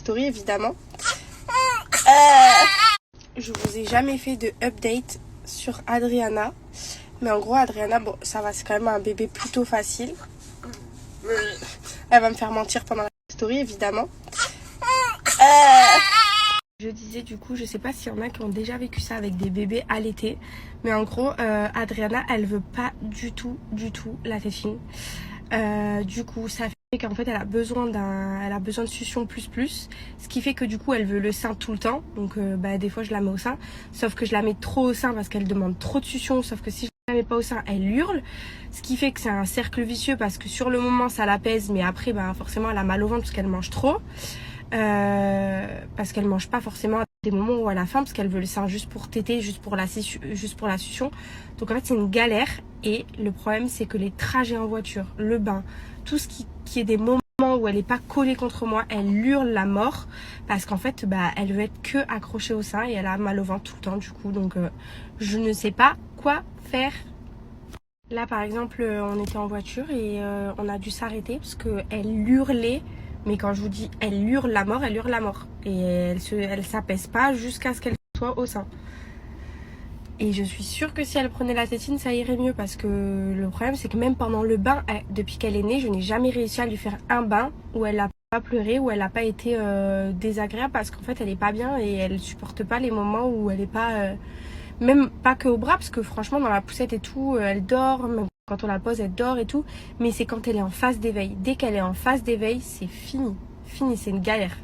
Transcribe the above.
story évidemment. Je vous ai jamais fait de update sur Adriana. Mais en gros Adriana, bon ça va, c'est quand même un bébé plutôt facile. Elle va me faire mentir pendant la story évidemment. Je disais du coup, je sais pas s'il y en a qui ont déjà vécu ça avec des bébés allaités. Mais en gros Adriana elle veut pas du tout la tétine. Du coup ça fait qu'en fait elle a besoin de succion plus, ce qui fait que du coup elle veut le sein tout le temps. Donc des fois je la mets au sein, sauf que je la mets trop au sein parce qu'elle demande trop de succion, sauf que si je la mets pas au sein elle hurle, ce qui fait que c'est un cercle vicieux parce que sur le moment ça l'apaise, mais après forcément elle a mal au ventre parce qu'elle mange trop, parce qu'elle mange pas forcément à des moments où elle a faim, parce qu'elle veut le sein juste pour téter, juste pour la succion. Donc en fait c'est une galère. Et le problème c'est que les trajets en voiture, le bain, tout ce qui est des moments où elle est pas collée contre moi, elle hurle la mort parce qu'en fait elle veut être que accrochée au sein et elle a mal au ventre tout le temps du coup. Donc je ne sais pas quoi faire. Là par exemple on était en voiture et on a dû s'arrêter parce qu'elle hurlait. Mais quand je vous dis elle hurle la mort, elle hurle la mort. Et elle s'apaise pas jusqu'à ce qu'elle soit au sein. Et je suis sûre que si elle prenait la tétine, ça irait mieux. Parce que le problème, c'est que même pendant le bain, depuis qu'elle est née, je n'ai jamais réussi à lui faire un bain où elle n'a pas pleuré, où elle n'a pas été désagréable. Parce qu'en fait, elle est pas bien et elle supporte pas les moments où elle est pas... même pas que au bras, parce que franchement, dans la poussette et tout, elle dort. Même quand on la pose, elle dort et tout. Mais c'est quand elle est en phase d'éveil. Dès qu'elle est en phase d'éveil, c'est fini. Fini, c'est une galère.